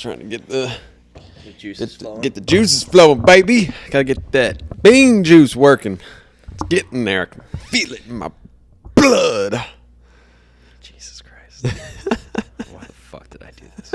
Trying to get the juices flowing. Get the juices flowing, baby. Gotta get that bean juice working. It's getting there. I can feel it in my blood. Jesus Christ. Why the fuck did I do this?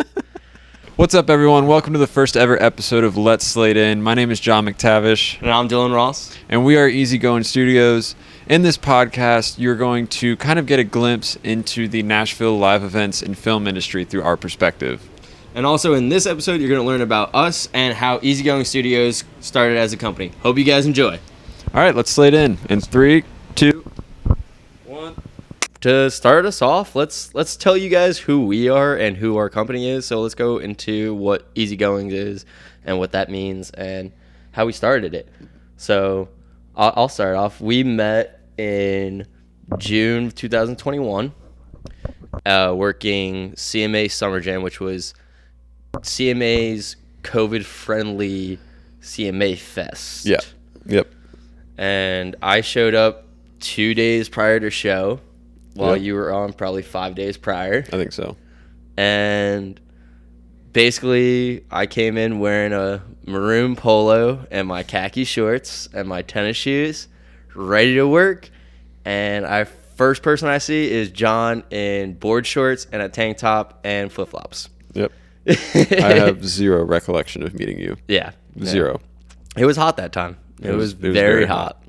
What's up, everyone? Welcome to the first ever episode of Let's Slate In. My name is John McTavish. And I'm Dylan Ross. And we are Easygoing Studios. In this podcast, you're going to kind of get a glimpse into the Nashville live events and film industry through our perspective. And also in this episode, you're going to learn about us and how Easygoing Studios started as a company. Hope you guys enjoy. All right, let's slate in. In 3, 2, 1. To start us off, let's tell you guys who we are and who our company is. So let's go into what Easygoing is and what that means and how we started it. So I'll start off. We met in June 2021, working CMA Summer Jam, which was CMA's COVID-friendly CMA Fest. Yeah. Yep. And I showed up 2 days prior to show while Yep. you were on probably 5 days prior. I think so. And basically, I came in wearing a maroon polo and my khaki shorts and my tennis shoes, ready to work. And first person I see is John in board shorts and a tank top and flip-flops. Yep. I have zero recollection of meeting you. Yeah. Zero. It was hot that time. It was very hot.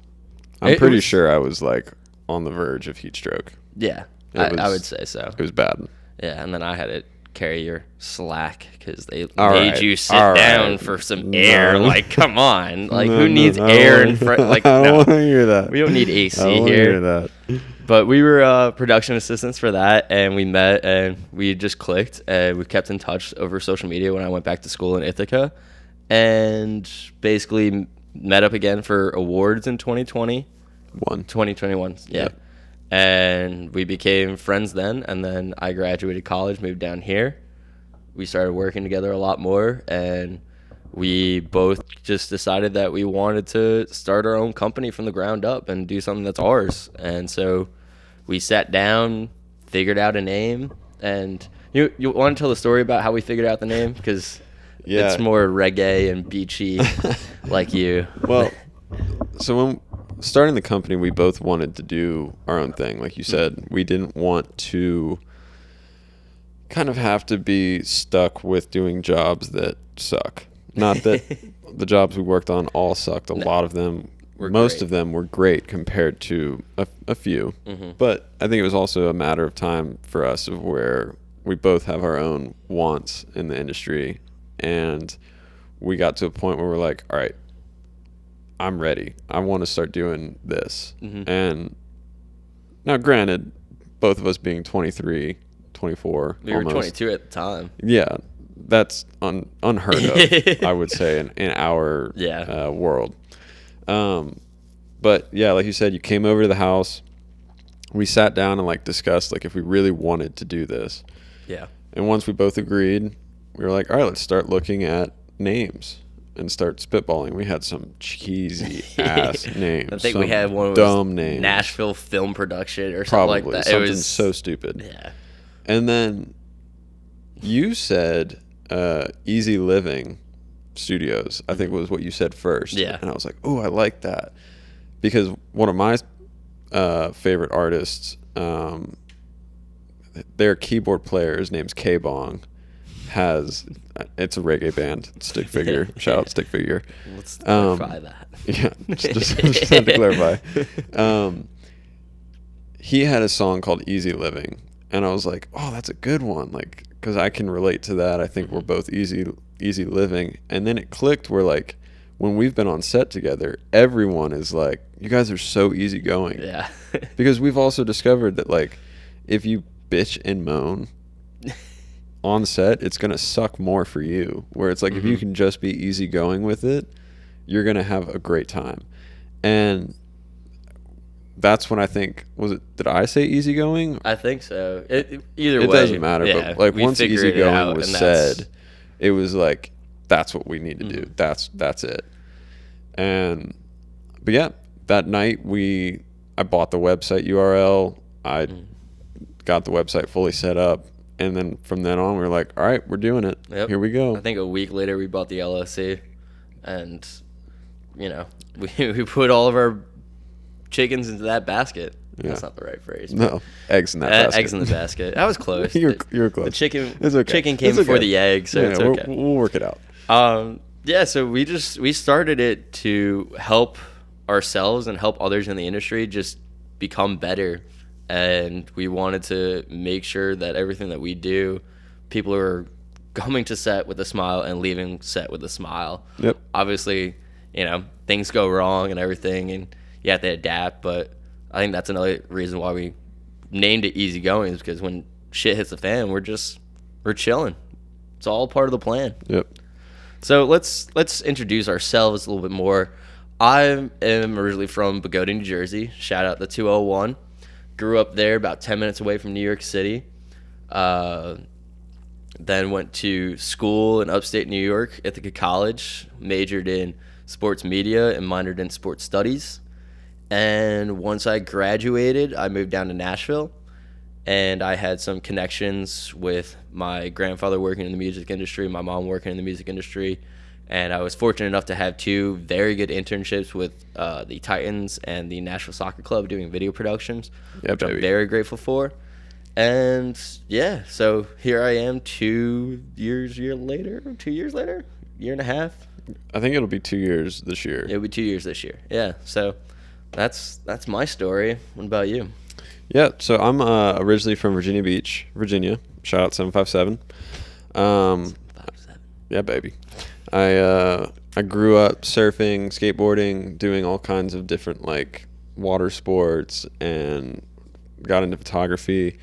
I'm pretty sure I was like on the verge of heat stroke. Yeah, I would say so. It was bad. Yeah, and then I had to carry your slack because they All made right. you sit All down right. for some No. air. Like, come on. Like, No, who needs no, air in front? Like, I don't no. want to hear that. We don't need AC I don't want to here. hear that. But we were production assistants for that, and we met, and we just clicked, and we kept in touch over social media when I went back to school in Ithaca, and basically met up again for awards in 2021. Yeah. Yep. And we became friends then, and then I graduated college, moved down here. We started working together a lot more, and we both just decided that we wanted to start our own company from the ground up and do something that's ours. And so we sat down, figured out a name, and you want to tell the story about how we figured out the name? Because it's more reggae and beachy like you. Well, so when starting the company, we both wanted to do our own thing. Like you said, we didn't want to kind of have to be stuck with doing jobs that suck. Not that the jobs we worked on all sucked. A lot of them, most of them were great compared to a few. Mm-hmm. But I think it was also a matter of time for us of where we both have our own wants in the industry. And we got to a point where we're like, all right, I'm ready. I want to start doing this. Mm-hmm. And now, granted, both of us being 23, 24. We almost, were 22 at the time. Yeah, that's unheard of, I would say, in our world. But yeah, like you said, you came over to the house. We sat down and like discussed like if we really wanted to do this. Yeah. And once we both agreed, we were like, all right, let's start looking at names and start spitballing. We had some cheesy ass names. I think we had one of dumb names. Nashville Film Production or something like that. Something it was so stupid. Yeah. And then you said Easy Living Studios, I think was what you said first. Yeah. And I was like, oh, I like that. Because one of my favorite artists, their keyboard player, his name's K-Bong, it's a reggae band, Stick Figure. Shout out Stick Figure. Let's clarify that. Yeah, just had to clarify. He had a song called Easy Living, and I was like, oh, that's a good one, like, because I can relate to that. I think we're both easy living. And then it clicked where, like, when we've been on set together, everyone is like, you guys are so easygoing. Yeah. Because we've also discovered that, like, if you bitch and moan on set, it's going to suck more for you. Where it's like, if you can just be easygoing with it, you're going to have a great time. And that's when I think, did I say easygoing? I think so. Either way. It doesn't matter. Yeah, but like once easygoing was said, that's... it was like, that's what we need to do. That's it. But yeah, that night I bought the website URL. I got the website fully set up, And then from then on, we were like, all right, we're doing it. Yep. Here we go. I think a week later we bought the LLC, and we put all of our chickens into that basket. Yeah. That's not the right phrase. No, eggs in that basket. Eggs in the basket. That was close. you were close. The chicken. It's okay. Chicken came It's okay. before the egg, so it's okay. We'll work it out. Yeah. So we started it to help ourselves and help others in the industry just become better, and we wanted to make sure that everything that we do, people are coming to set with a smile and leaving set with a smile. Yep. Obviously, things go wrong and everything, and you have to adapt. But I think that's another reason why we named it Easygoing, is because when shit hits the fan, we're chilling. It's all part of the plan. Yep. So let's introduce ourselves a little bit more. I am originally from Pagoda, New Jersey. Shout out the 201. Grew up there, about 10 minutes away from New York City. Then went to school in upstate New York, Ithaca College. Majored in sports media and minored in sports studies. And once I graduated, I moved down to Nashville. And I had some connections with my grandfather working in the music industry, my mom working in the music industry. And I was fortunate enough to have two very good internships with the Titans and the Nashville Soccer Club doing video productions, which I'm very grateful for. And yeah, so here I am 2 years later, year and a half. I think it'll be 2 years this year. It'll be 2 years this year. Yeah, so that's my story. What about you? Yeah, so I'm originally from Virginia Beach, Virginia. Shout out 757. 757. Yeah, baby. I grew up surfing, skateboarding, doing all kinds of different like water sports, and got into photography.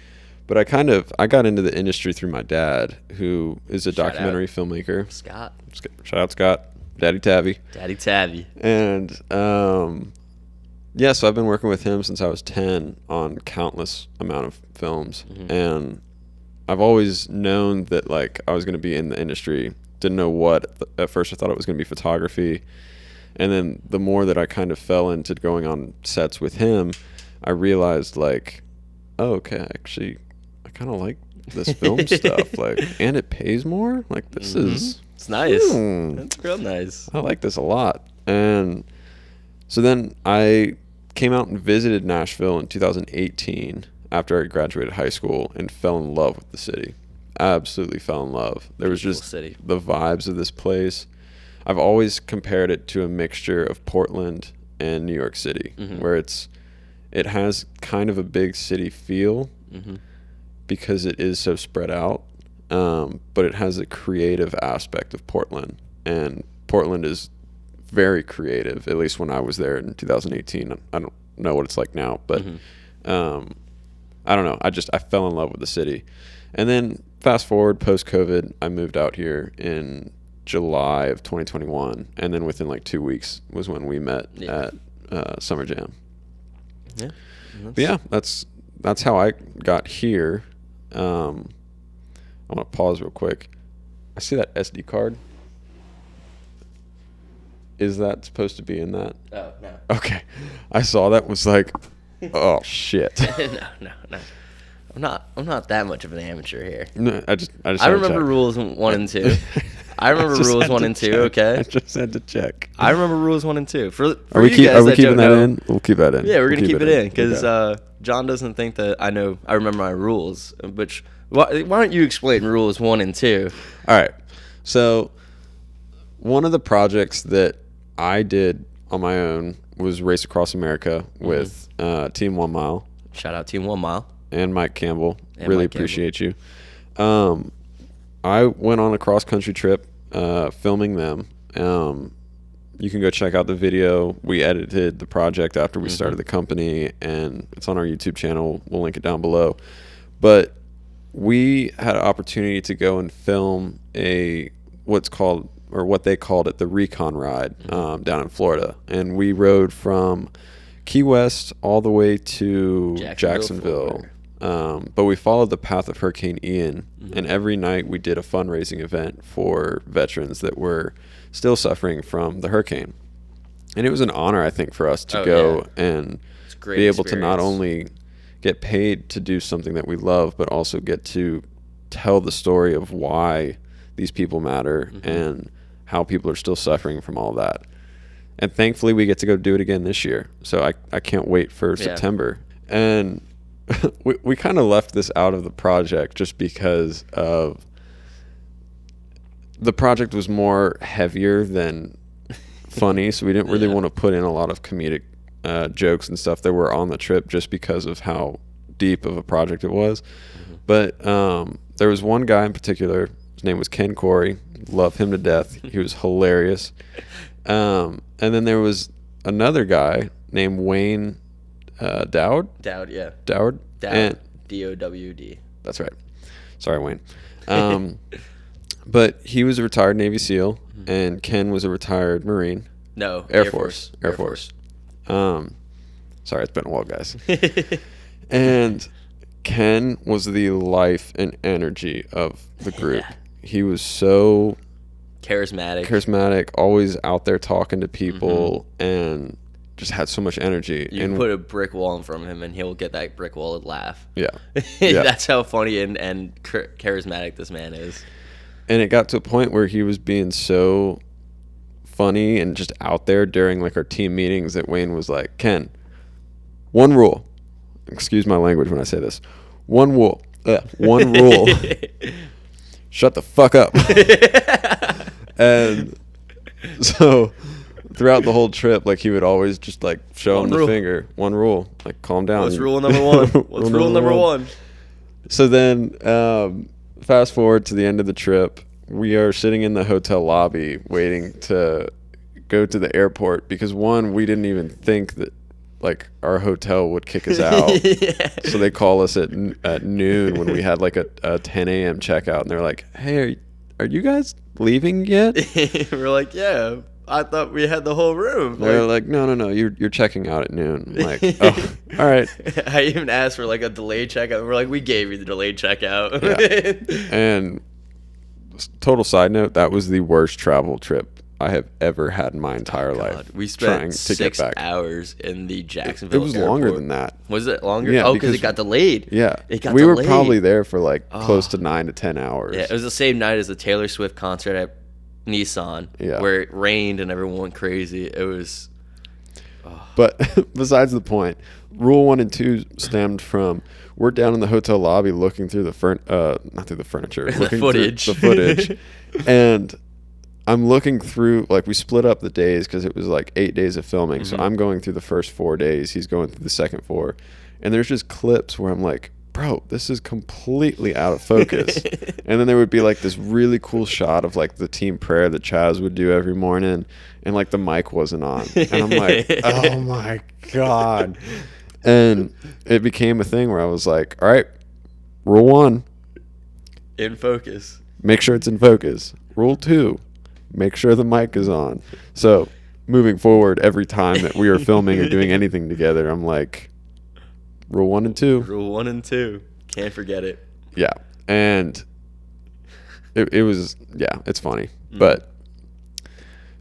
But I got into the industry through my dad, who is a documentary filmmaker. Scott. Shout out Scott, Daddy Tabby. Daddy Tabby. And yeah, so I've been working with him since I was 10 on countless amount of films. Mm-hmm. And I've always known that like I was going to be in the industry. Didn't know what. At first I thought it was going to be photography. And then the more that I kind of fell into going on sets with him, I realized like, oh, okay, actually I kind of like this film stuff. Like, and it pays more. Like this is. It's nice. It's real nice. I like this a lot. And so then I came out and visited Nashville in 2018 after I graduated high school and fell in love with the city. Absolutely fell in love. There was just city. The vibes of this place. I've always compared it to a mixture of Portland and New York City, where it has kind of a big city feel because it is so spread out, but it has a creative aspect of Portland, and Portland is very creative, at least when I was there in 2018. I don't know what it's like now, but I don't know. I fell in love with the city. And then fast forward post-COVID, I moved out here in July of 2021, and then within like 2 weeks was when we met at Summer Jam. Yeah. But yeah, that's how I got here. I want to pause real quick. I see that SD card. Is that supposed to be in that? Oh, no. Okay. I saw that, was like, oh shit. No. I'm not that much of an amateur here. No, I just I remember rules 1 and 2. I remember rules 1 and 2, okay? I just had to check. I remember rules 1 and 2. Are we keeping that in? We'll keep that in. Yeah, we're going to keep it in because John doesn't think that I remember my rules. Which why don't you explain rules 1 and 2? All right. So one of the projects that I did on my own was Race Across America with Team 1 Mile. Shout out Team 1 Mile. And Mike Campbell. Really appreciate you. I went on a cross-country trip filming them. You can go check out the video. We edited the project after we started the company, and it's on our YouTube channel. We'll link it down below. But we had an opportunity to go and film what they called it, the Recon Ride down in Florida. And we rode from Key West all the way to Jacksonville. But we followed the path of Hurricane Ian, and every night we did a fundraising event for veterans that were still suffering from the hurricane. And it was an honor, I think, for us to go and be able to not only get paid to do something that we love, but also get to tell the story of why these people matter and how people are still suffering from all that. And thankfully we get to go do it again this year. So I can't wait for September. And we kind of left this out of the project just because of the project was more heavier than funny. So we didn't really want to put in a lot of comedic jokes and stuff that were on the trip just because of how deep of a project it was. But there was one guy in particular. His name was Ken Corey. Love him to death. He was hilarious. And then there was another guy named Wayne Dowd. Dowd, yeah. Dowd. D-O-W-D. That's right. Sorry, Wayne. But he was a retired Navy SEAL, and Ken was a retired Marine. No, Air Force. Sorry, it's been a while, guys. And Ken was the life and energy of the group. Yeah. He was so charismatic, always out there talking to people, and just had so much energy. You can put a brick wall in front of him, and he'll get that brick wall and laugh. Yeah. That's how funny and charismatic this man is. And it got to a point where he was being so funny and just out there during like our team meetings that Wayne was like, Ken, one rule. Excuse my language when I say this. One rule. Shut the fuck up. And so throughout the whole trip, like he would always just like show him the finger. One rule. Like calm down. What's rule number one? What's rule number one? So then fast forward to the end of the trip. We are sitting in the hotel lobby waiting to go to the airport because we didn't even think that like our hotel would kick us out. So they call us at noon when we had like a 10 a.m. checkout, and they're like, hey, are you guys leaving yet? We're like, yeah, I thought we had the whole room. They're like, no, you're checking out at noon. I'm like, oh, all right. I even asked for like a delayed checkout. We're like, we gave you the delayed checkout. Yeah. And total side note, that was the worst travel trip I have ever had in my entire life. We spent 6 hours in the Jacksonville It was airport. longer than that. Was it longer? Yeah, because it got delayed. Yeah. We were probably there for like close to 9 to 10 hours. Yeah, it was the same night as the Taylor Swift concert at Nissan, where it rained and everyone went crazy. It was... But besides the point, rule 1 and 2 stemmed from... We're down in the hotel lobby looking through the not through the furniture, looking footage. through the footage, and I'm looking through, like, we split up the days because it was like 8 days of filming. So I'm going through the first 4 days. He's going through the second 4. And there's just clips where I'm like, bro, this is completely out of focus. And then there would be like this really cool shot of like the team prayer that Chaz would do every morning. And like the mic wasn't on. And I'm like, oh my God. And it became a thing where I was like, all right, rule 1. In focus. Make sure it's in focus. Rule 2. Make sure the mic is on. So moving forward, every time that we are filming or doing anything together, I'm like, rule 1 and 2. Rule 1 and 2. Can't forget it. Yeah. And it was, it's funny. But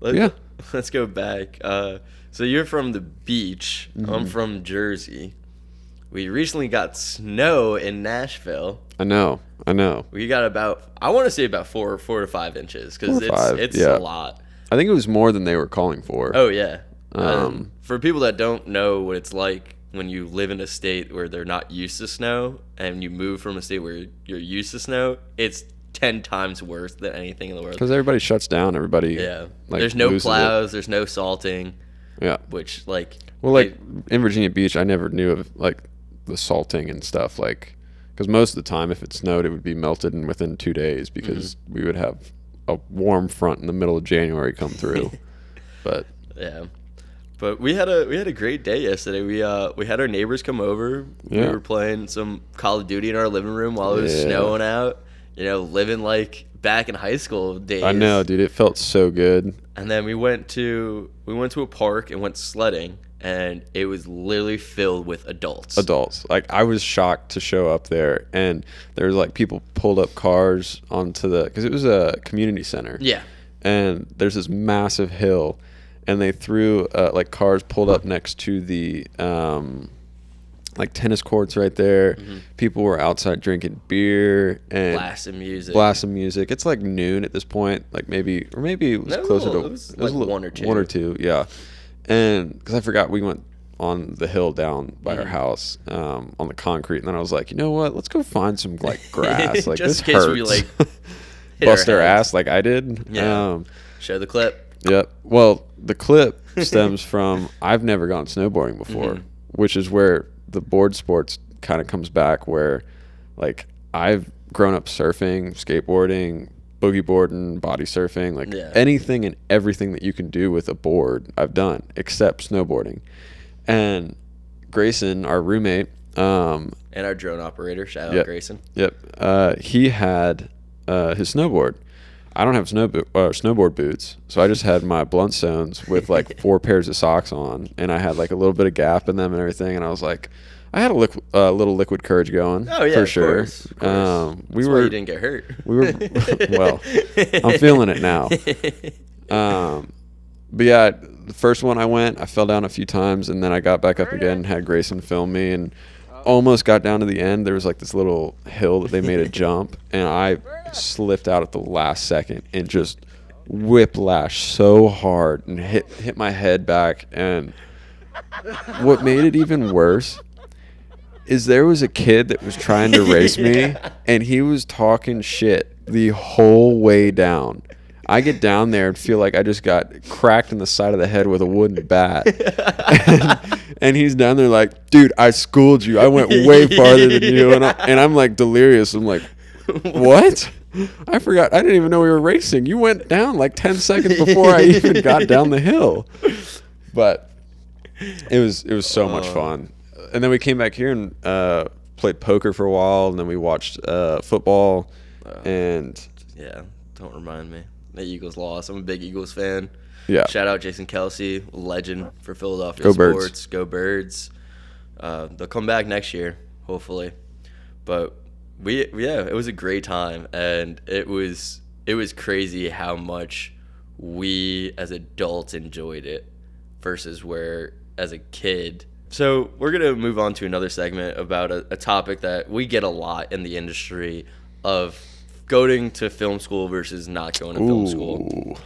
let's go back. So you're from the beach. I'm from Jersey. We recently got snow in Nashville. I know. We got about, I want to say about 4 to 5 inches because it's a lot. I think it was more than they were calling for. Oh, yeah. For people that don't know what it's like when you live in a state where they're not used to snow and you move from a state where you're used to snow, it's 10 times worse than anything in the world. Because everybody shuts down. Everybody, there's no plows. There's no salting. Yeah. Which, like... Well, like, in Virginia Beach, I never knew of, like, the salting and stuff. Like, because most of the time, if it snowed, it would be melted in within 2 days because we would have a warm front in the middle of January come through. But... Yeah. But we had a great day yesterday. We had our neighbors come over. Yeah. We were playing some Call of Duty in our living room while it was snowing out. You know, living like back in high school days. I know, dude. It felt so good. And then we went to a park and went sledding, and it was literally filled with adults. Like, I was shocked to show up there, and there was like people pulled up cars onto because it was a community center. Yeah. And there's this massive hill. And they threw like cars pulled up next to the like tennis courts right there. Mm-hmm. People were outside drinking beer and Blasting music. It's like noon at this point, like maybe it was No, closer to it was like 1 or 2. Yeah. And because I forgot we went on the hill down by our Mhm. house on the concrete, and then I was like, you know what? Let's go find some like grass. Like Just this in case hurts. we, like, hit Bust our their heads. ass like I did. Yeah. Show the clip. Yep. Well, the clip stems from I've never gone snowboarding before, Mhm. which is where the board sports kind of comes back. Where like I've grown up surfing, skateboarding, boogie boarding, body surfing, like Yeah. anything and everything that you can do with a board, I've done except snowboarding. And Grayson, our roommate, And our drone operator, shout out Yep. Grayson. Yep. He had his snowboard. I don't have snowboard boots, so I just had my blunt stones with like 4 pairs of socks on, and I had like a little bit of gap in them and everything. And I was like, I had a little liquid courage going. Oh yeah, for of sure. course, of course. We That's why were you didn't get hurt. we were well. I'm feeling it now. But yeah, the first one I fell down a few times, and then I got back up again and had Grayson film me, and almost got down to the end. There was like this little hill that they made a jump, and I slipped out at the last second and just whiplash so hard and hit my head back. And what made it even worse is there was a kid that was trying to race me, and he was talking shit the whole way down. I get down there and feel like I just got cracked in the side of the head with a wooden bat. And he's down there like, dude, I schooled you. I went way farther than you. And I'm like delirious. I'm like, what? I forgot. I didn't even know we were racing. You went down like 10 seconds before I even got down the hill. But it was so much fun. And then we came back here and played poker for a while. And then we watched football. And Yeah, don't remind me. The Eagles lost. I'm a big Eagles fan. yeah. Shout out Jason Kelsey, legend for Philadelphia Go Birds. sports. Go Birds. They'll come back next year, hopefully. But it was a great time, and it was crazy how much we as adults enjoyed it versus where as a kid. So we're gonna move on to another segment about a topic that we get a lot in the industry of going to film school versus not going to film school. Ooh.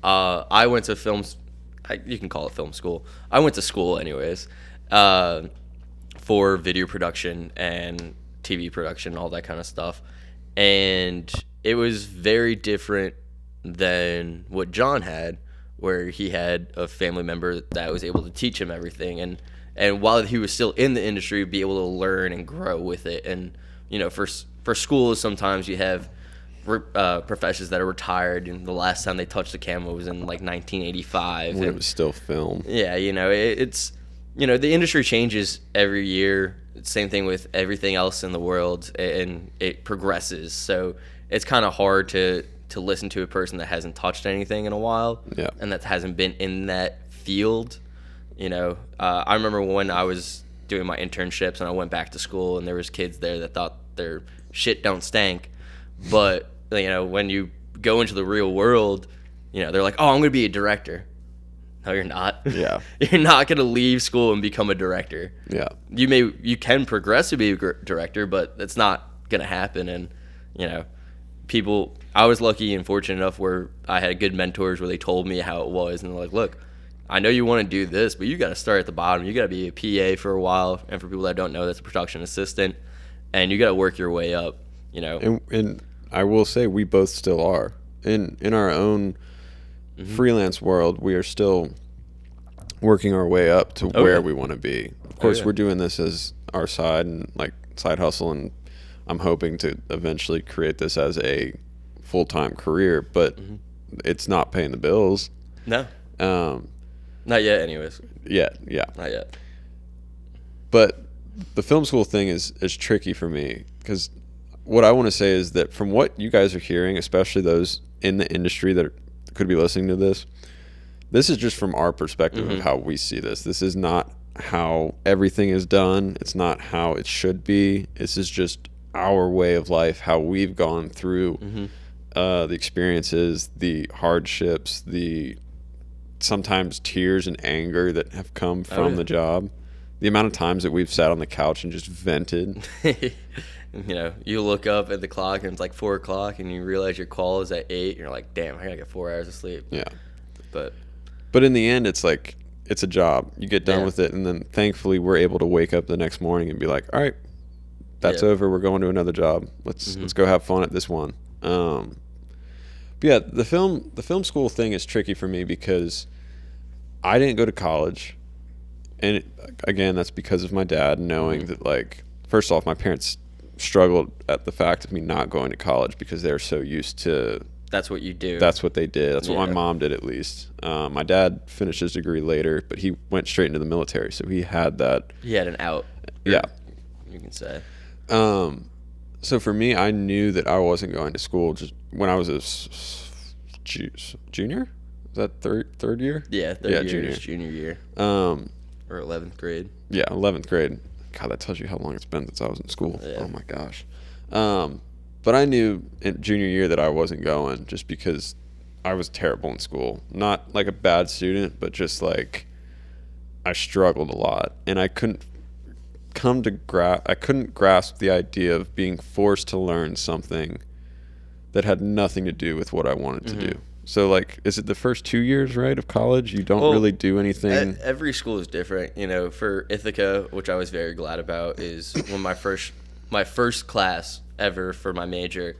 I went to you can call it film school. I went to school anyways, for video production and TV production, all that kind of stuff. And it was very different than what John had, where he had a family member that was able to teach him everything. And while he was still in the industry, be able to learn and grow with it. And, for schools, sometimes you have professors that are retired, and the last time they touched the camera was in like 1985 When it and was still film. yeah, it's the industry changes every year. Same thing with everything else in the world, and it progresses, so it's kind of hard to listen to a person that hasn't touched anything in a while. Yeah. And that hasn't been in that field. I remember when I was doing my internships and I went back to school, and there was kids there that thought their shit don't stank. But, when you go into the real world, they're like, oh, I'm going to be a director. No, you're not. Yeah. You're not going to leave school and become a director. Yeah. You can progress to be a director, but that's not going to happen. And, I was lucky and fortunate enough where I had good mentors where they told me how it was. And they're like, look, I know you want to do this, but you got to start at the bottom. You got to be a PA for a while. And for people that don't know, that's a production assistant. And you got to work your way up, And I will say we both still are. In our own freelance world, we are still working our way up to where we want to be. Of course, we're doing this as our side and like side hustle, and I'm hoping to eventually create this as a full-time career, but it's not paying the bills. No. Not yet, anyways. Yeah. Not yet. But the film school thing is tricky for me, because what I want to say is that from what you guys are hearing, especially those in the industry that could be listening to this is just from our perspective of how we see this. This is not how everything is done. It's not how it should be. This is just our way of life, how we've gone through the experiences, the hardships, the sometimes tears and anger that have come from the job. the amount of times that we've sat on the couch and just vented. You know, you look up at the clock and it's like 4 o'clock, and you realize your call is at 8. And you're like, damn, I gotta get 4 hours of sleep. Yeah. But in the end, it's like, it's a job. You get done with it, and then thankfully we're able to wake up the next morning and be like, all right, that's over. We're going to another job. Let's go have fun at this one. But yeah, the film school thing is tricky for me because I didn't go to college, and again, that's because of my dad knowing that, like, first off, my parents struggled at the fact of me not going to college because they're so used to. That's what you do. That's what they did. That's what my mom did, at least. My dad finished his degree later, but he went straight into the military, so he had that. He had an out. Yeah. You can say. So for me, I knew that I wasn't going to school just when I was a junior. Is that third year? Yeah, junior year. Or 11th grade. Yeah, 11th grade. God, that tells you how long it's been since I was in school. Yeah. Oh my gosh. But I knew in junior year that I wasn't going just because I was terrible in school. Not like a bad student, but just like I struggled a lot, and I couldn't grasp the idea of being forced to learn something that had nothing to do with what I wanted to do. So, like, is it the first 2 years, right, of college? You don't really do anything. Every school is different. You know, for Ithaca, which I was very glad about, is when my first class ever for my major,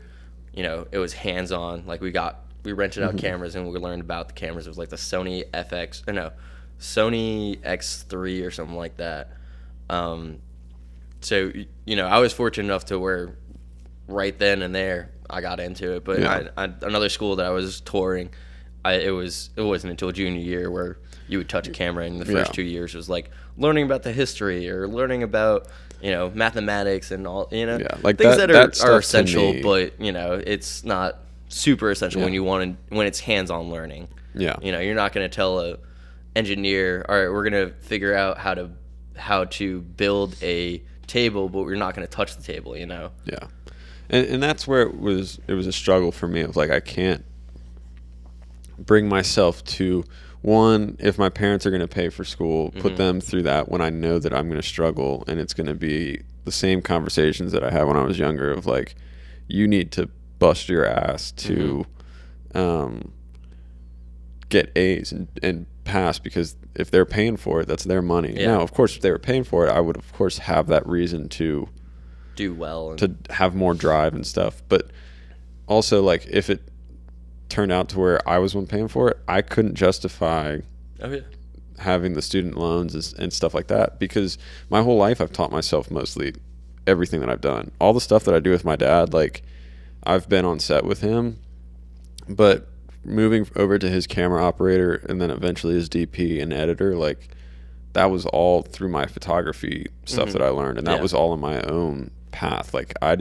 you know, it was hands-on. Like, we rented out cameras, and we learned about the cameras. It was like the Sony X3 or something like that. So, you know, I was fortunate enough to where right then and there I got into it. But another school that I was touring, it wasn't until junior year where you would touch a camera, and the first 2 years was like learning about the history or learning about, you know, mathematics and all, you know, like things that are essential, but, you know, it's not super essential when it's hands-on learning. Yeah. You know, you're not going to tell a engineer, all right, we're going to figure out how to build a table, but we're not going to touch the table, you know? Yeah. And that's where it was a struggle for me. Of like, I can't bring myself to, one, if my parents are going to pay for school, put them through that when I know that I'm going to struggle, and it's going to be the same conversations that I had when I was younger of like, you need to bust your ass to get A's and pass, because if they're paying for it, that's their money. Now, of course, if they were paying for it, I would, of course, have that reason to do well, to have more drive and stuff. But also, like, if it turned out to where I was one paying for it, I couldn't justify having the student loans and stuff like that, because my whole life I've taught myself mostly everything that I've done. All the stuff that I do with my dad, like, I've been on set with him, but moving over to his camera operator and then eventually his DP and editor, like, that was all through my photography stuff that I learned, and that was all in my own path. Like, I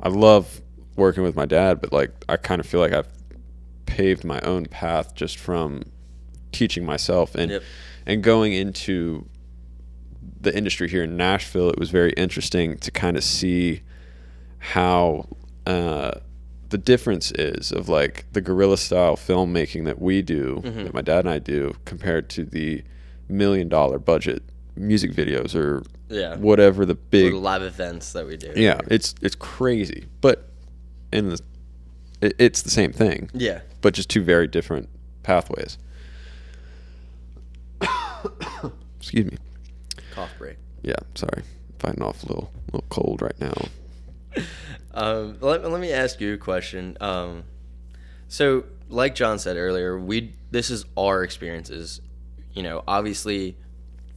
love working with my dad, but like, I kind of feel like I've paved my own path just from teaching myself and going into the industry here in Nashville. It was very interesting to kind of see how the difference is of like the guerrilla style filmmaking that we do, that my dad and I do, compared to the $1 million budget music videos or whatever the big live events that we do. Yeah, it's crazy, but it's the same thing. Yeah, but just two very different pathways. Excuse me. Cough break. Yeah, sorry, fighting off a little cold right now. Let me ask you a question. So, like John said earlier, this is our experiences. You know, obviously,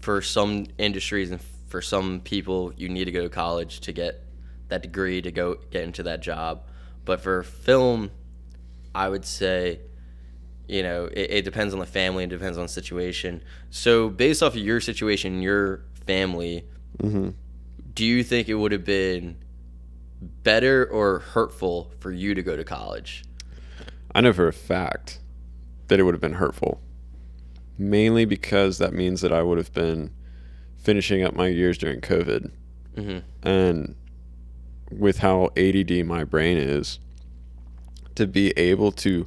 for some industries and for some people, you need to go to college to get that degree to go get into that job. But for film, I would say, you know, it depends on the family, it depends on the situation. So, based off of your situation, your family, do you think it would have been better or hurtful for you to go to college? I know for a fact that it would have been hurtful, mainly because that means that I would have been finishing up my years during COVID. And with how ADD my brain is, to be able to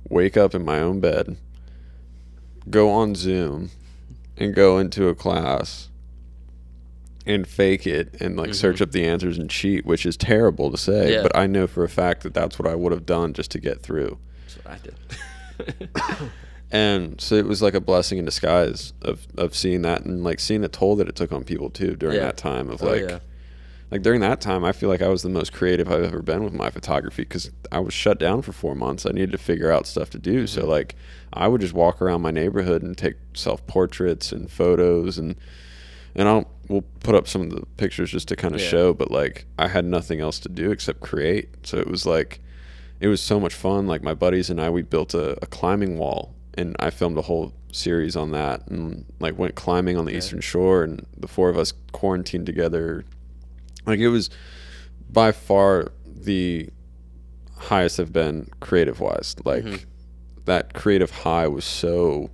wake up in my own bed, go on Zoom, and go into a class and fake it and like search up the answers and cheat, which is terrible to say, Yeah. but I know for a fact that that's what I would have done just to get through. That's what I did. And so it was like a blessing in disguise of seeing that, and like seeing the toll that it took on people too during that time of like during that time, I feel like I was the most creative I've ever been with my photography because I was shut down for 4 months. I needed to figure out stuff to do. So like I would just walk around my neighborhood and take self-portraits and photos, and we'll put up some of the pictures just to kind of show, but like I had nothing else to do except create. So it was like, it was so much fun. Like my buddies and I, we built a climbing wall, and I filmed a whole series on that, and like went climbing on the Eastern Shore, and the 4 of us quarantined together. Like it was by far the highest I've been creative wise. Like that creative high was so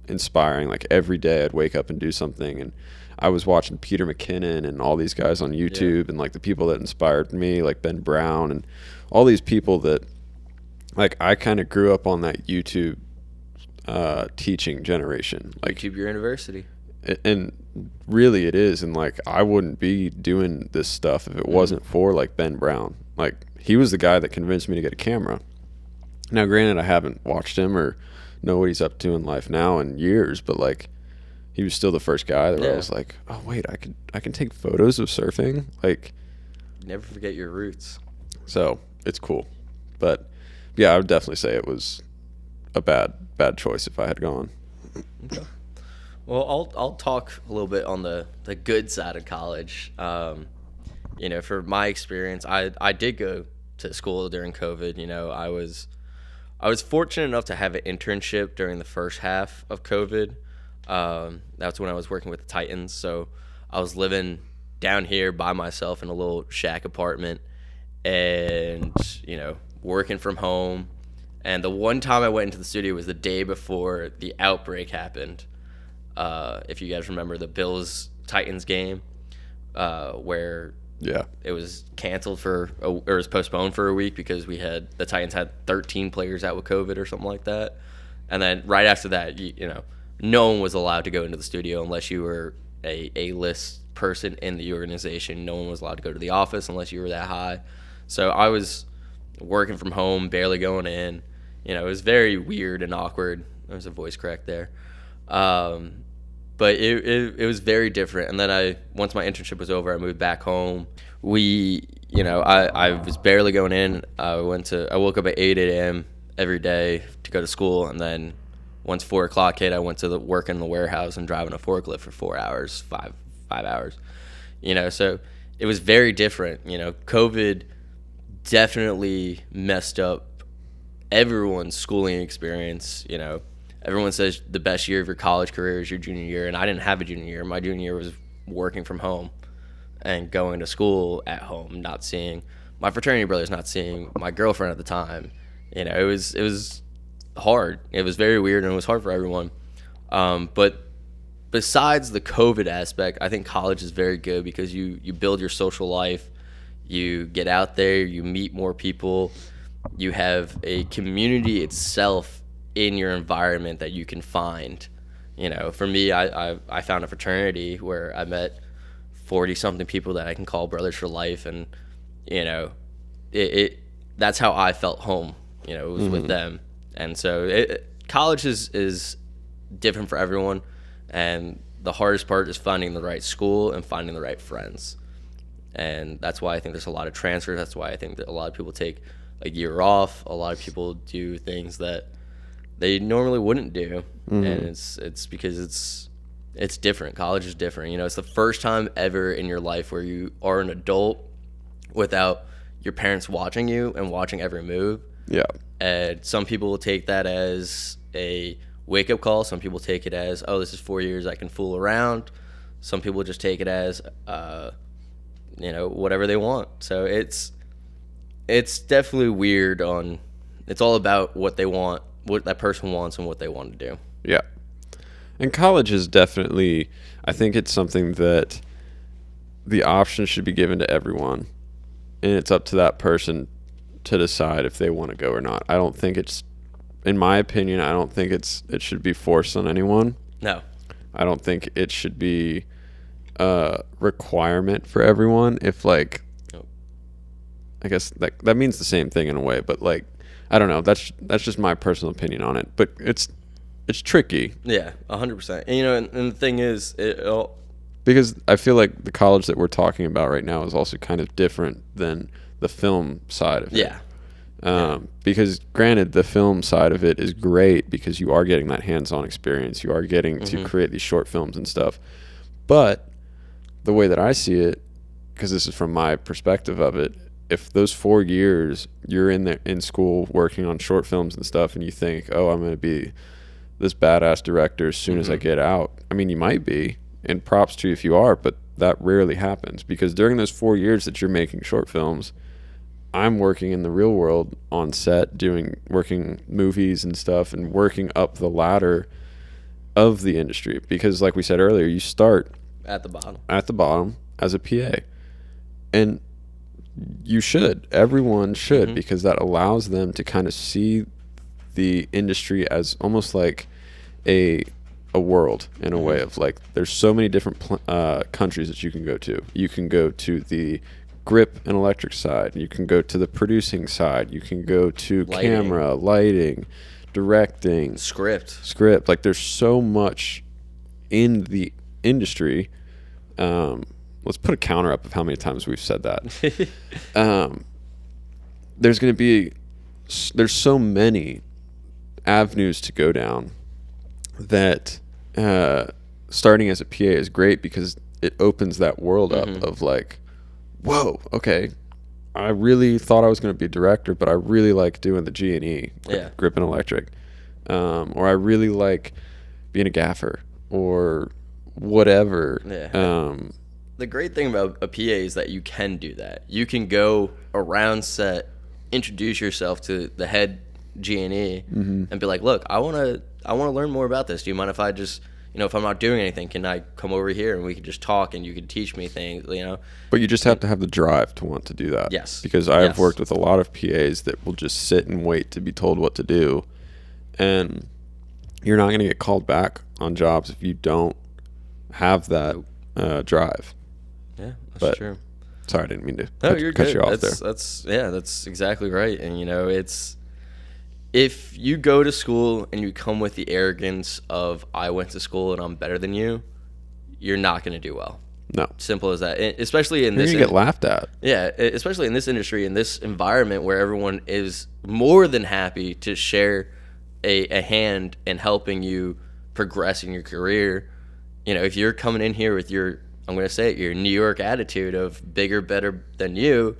inspiring. Like every day I'd wake up and do something, and I was watching Peter McKinnon and all these guys on YouTube, and like the people that inspired me, like Ben Brown and all these people that like I kind of grew up on that YouTube teaching generation. Like YouTube University. And really it is, and like I wouldn't be doing this stuff if it wasn't for like Ben Brown. Like he was the guy that convinced me to get a camera. Now granted, I haven't watched him or know what he's up to in life now in years, but like he was still the first guy that I was like, oh wait, I can take photos of surfing. Like never forget your roots. So it's cool. But yeah, I would definitely say it was a bad choice if I had gone. Okay. Well, I'll talk a little bit on the good side of college. You know, for my experience, I did go to school during COVID. You know, I was fortunate enough to have an internship during the first half of COVID. That's when I was working with the Titans. So I was living down here by myself in a little shack apartment, and you know, working from home. And the one time I went into the studio was the day before the outbreak happened. If you guys remember the Bills-Titans game, where it was canceled or it was postponed for a week because the Titans had 13 players out with COVID or something like that. And then right after that, you know, no one was allowed to go into the studio unless you were a A-list person in the organization. No one was allowed to go to the office unless you were that high. So I was working from home, barely going in. You know, it was very weird and awkward. There was a voice crack there. But it was very different. And then once my internship was over, I moved back home. I was barely going in. I woke up at 8 a.m. every day to go to school. And then once 4 o'clock hit, I went to work in the warehouse and driving a forklift for 4 hours, five hours. You know, so it was very different. You know, COVID definitely messed up everyone's schooling experience. You know, everyone says the best year of your college career is your junior year, and I didn't have a junior year. My junior year was working from home and going to school at home, not seeing my fraternity brothers, not seeing my girlfriend at the time. You know, it was hard. It was very weird, and it was hard for everyone. But besides the COVID aspect, I think college is very good because you build your social life. You get out there, you meet more people, you have a community itself in your environment that you can find. You know, for me, I found a fraternity where I met 40-something people that I can call brothers for life, and you know, that's how I felt home. You know, it was with them, and so college is different for everyone, and the hardest part is finding the right school and finding the right friends. And that's why I think there's a lot of transfers. That's why I think that a lot of people take a year off. A lot of people do things that they normally wouldn't do. And it's because it's different. College is different. You know, it's the first time ever in your life where you are an adult without your parents watching you and watching every move. Yeah. And some people will take that as a wake-up call. Some people take it as, oh, this is 4 years, I can fool around. Some people just take it as you know, whatever they want. So it's definitely weird. It's all about what they want, what that person wants, and what they want to do. Yeah. And college is definitely, I think it's something that the option should be given to everyone, and it's up to that person to decide if they want to go or not. I don't think it's, in my opinion, I don't think it should be forced on anyone. No. I don't think it should be a requirement for everyone. If like, I guess that means the same thing in a way, but like, I don't know. That's just my personal opinion on it. But it's tricky. Yeah, 100%. And, and the thing is, because I feel like the college that we're talking about right now is also kind of different than the film side of it. Yeah. Because granted, the film side of it is great because you are getting that hands-on experience. You are getting to create these short films and stuff. But the way that I see it, because this is from my perspective of it, if those 4 years you're in school working on short films and stuff, and you think, oh, I'm going to be this badass director as soon as I get out. I mean, you might be, and props to you if you are, but that rarely happens, because during those 4 years that you're making short films, I'm working in the real world on set, working movies and stuff, and working up the ladder of the industry. Because like we said earlier, you start at the bottom as a PA. And you should. Everyone should, because that allows them to kind of see the industry as almost like a world, in a way of like, there's so many different countries that you can go to. You can go to the grip and electric side. You can go to the producing side. You can go to camera, lighting, directing, script. Like, there's so much in the industry. Let's put a counter up of how many times we've said that. There's so many avenues to go down that starting as a PA is great, because it opens that world up of like, whoa, okay, I really thought I was going to be a director, but I really like doing the G&E, grip and electric, or I really like being a gaffer or whatever. The great thing about a PA is that you can do that. You can go around set, introduce yourself to the head G&E, and be like, look, I want to learn more about this. Do you mind if I just, if I'm not doing anything, can I come over here and we can just talk and you can teach me things, But you just have to have the drive to want to do that. Yes. Because I have worked with a lot of PAs that will just sit and wait to be told what to do. And you're not going to get called back on jobs if you don't have that drive. Yeah, that's true. Sorry, I didn't mean to cut you off there. That's exactly right. And, it's, if you go to school and you come with the arrogance of, I went to school and I'm better than you, you're not going to do well. No. Simple as that. Especially in this. You get laughed at. Yeah, especially in this industry, in this environment where everyone is more than happy to share a hand in helping you progress in your career. If you're coming in here with your, I'm going to say it, your New York attitude of bigger, better than you,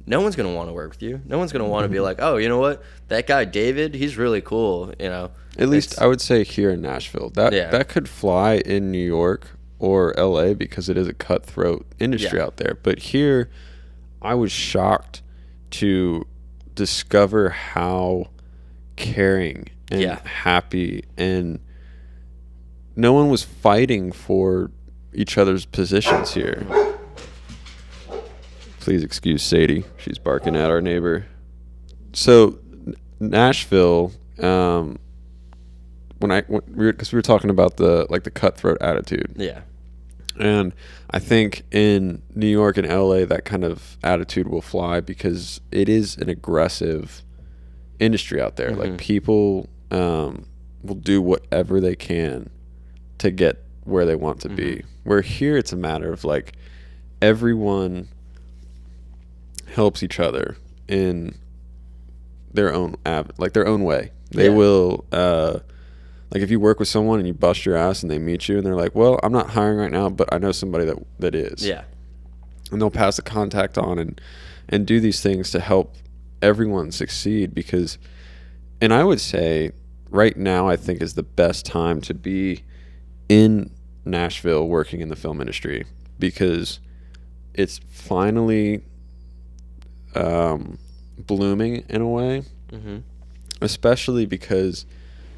no one's going to want to work with you. No one's going to want to be like, oh, you know what? That guy, David, he's really cool, At least I would say here in Nashville. That could fly in New York or LA, because it is a cutthroat industry out there. But here, I was shocked to discover how caring and happy, and no one was fighting for each other's positions here. Please excuse Sadie. She's barking at our neighbor. So Nashville, because we were talking about the cutthroat attitude. Yeah. And I think in New York and LA, that kind of attitude will fly, because it is an aggressive industry out there. Like, people will do whatever they can to get where they want to be. Where here, it's a matter of like, everyone helps each other in their own their own way. They will like, if you work with someone and you bust your ass and they meet you and they're like, well, I'm not hiring right now, but I know somebody that is. Yeah. And they'll pass the contact on and do these things to help everyone succeed, because, and I would say right now, I think is the best time to be in Nashville working in the film industry, because it's finally blooming in a way, especially because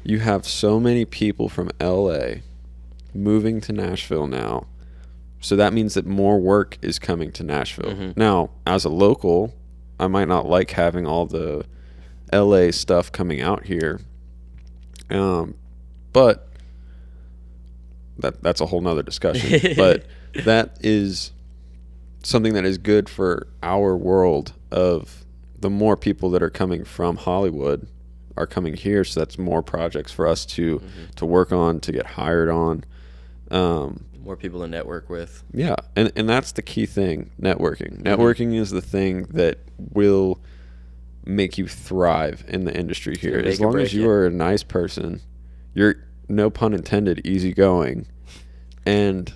you have so many people from LA moving to Nashville now. So that means that more work is coming to Nashville. Now, as a local, I might not like having all the LA stuff coming out here. But that's a whole nother discussion. But that is something that is good for our world of the more people that are coming from Hollywood are coming here, so that's more projects for us to work on, to get hired on. More people to network with. Yeah, and that's the key thing, networking. Networking is the thing that will make you thrive in the industry here. As long as you are a nice person, you're, no pun intended, easygoing, and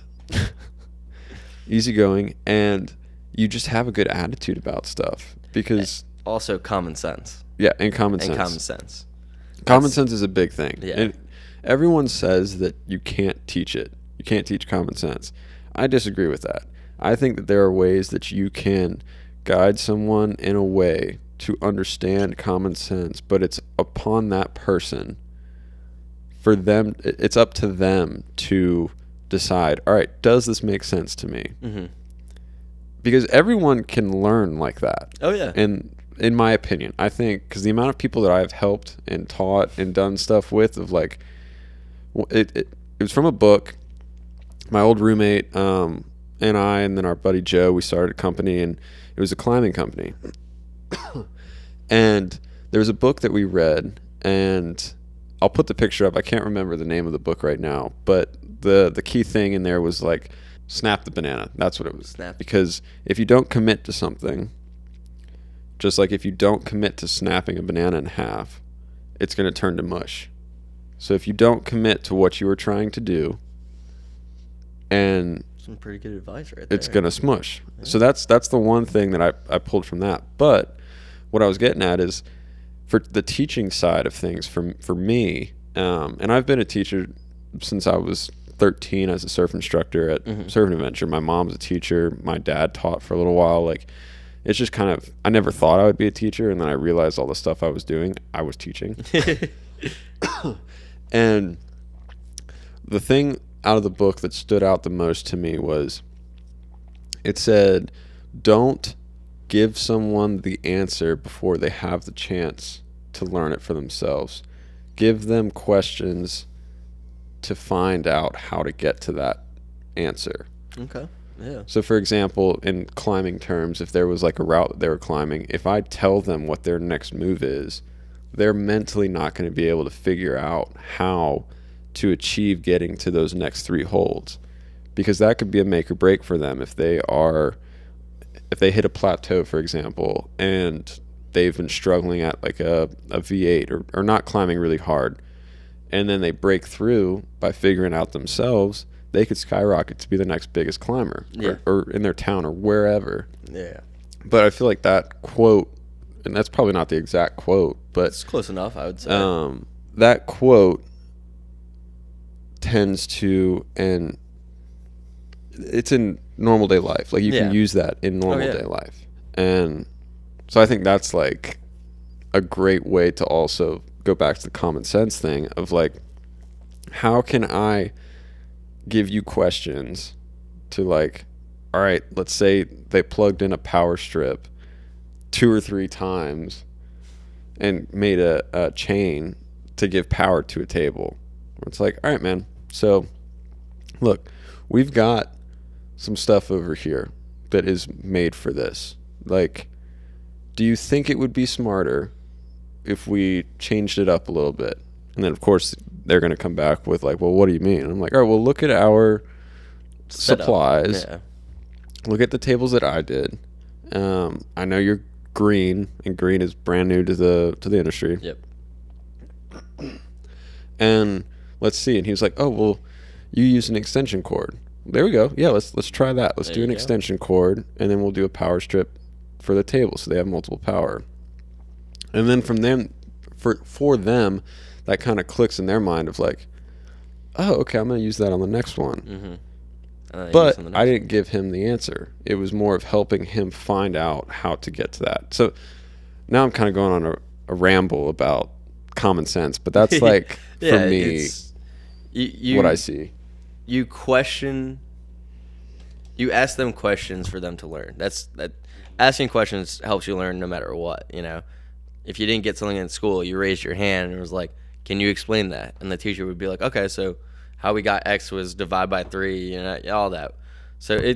you just have a good attitude about stuff. Because also common sense. Yeah, and common sense. Common sense is a big thing. Yeah. And everyone says that you can't teach it. You can't teach common sense. I disagree with that. I think that there are ways that you can guide someone in a way to understand common sense, but it's upon that person. For them, it's up to them to decide, all right, does this make sense to me? Mm-hmm. Because everyone can learn like that. Oh, yeah. And in my opinion, I think, because the amount of people that I've helped and taught and done stuff with, of like, it was from a book. My old roommate and I, and then our buddy Joe, we started a company, and it was a climbing company. And there was a book that we read, and I'll put the picture up. I can't remember the name of the book right now, but the key thing in there was like, snap the banana. That's what it was. Snap. Because if you don't commit to something, just like if you don't commit to snapping a banana in half, it's going to turn to mush. So if you don't commit to what you were trying to do, and some pretty good advice right there, it's going to smush. Yeah. So that's the one thing that I pulled from that. But what I was getting at is, for the teaching side of things, for me, and I've been a teacher since I was 13 as a surf instructor at Surf and Adventure. My mom's a teacher. My dad taught for a little while. Like, it's just kind of, I never thought I would be a teacher, and then I realized all the stuff I was doing, I was teaching. And the thing out of the book that stood out the most to me was, it said, don't give someone the answer before they have the chance to learn it for themselves. Give them questions to find out how to get to that answer. Okay. Yeah. So, for example, in climbing terms, if there was like a route that they were climbing, if I tell them what their next move is, they're mentally not going to be able to figure out how to achieve getting to those next 3 holds, because that could be a make or break for them. If they hit a plateau, for example, and they've been struggling at like a V8 or not climbing really hard, and then they break through by figuring out themselves, they could skyrocket to be the next biggest climber, or in their town or wherever. Yeah. But I feel like that quote, and that's probably not the exact quote, but it's close enough, I would say. That quote tends to, and it's in normal day life. Like, you can use that in normal day life. And so I think that's like a great way to also go back to the common sense thing of like, how can I give you questions to like, all right, let's say they plugged in a power strip 2 or 3 times and made a chain to give power to a table. It's like, all right, man, so look, we've got some stuff over here that is made for this. Like, do you think it would be smarter if we changed it up a little bit? And then, of course, they're going to come back with like, well, what do you mean? And I'm like, all right, well, look at our supplies. Yeah. Look at the tables that I did. I know you're green, and green is brand new to the industry. Yep. And let's see. And he was like, oh, well, you use an extension cord. There we go. Yeah, let's try that. Let's do an extension cord, and then we'll do a power strip for the table, so they have multiple power. And then from them, for them, that kind of clicks in their mind of like, oh, okay, I'm going to use that on the next one. But I didn't give him the answer. It was more of helping him find out how to get to that. So now I'm kind of going on a ramble about common sense, but that's like, for me, what I see. You ask them questions for them to learn. Asking questions helps you learn no matter what, you know. If you didn't get something in school, you raised your hand and it was like, can you explain that? And the teacher would be like, okay, so how we got X was divide by 3, you know, all that. So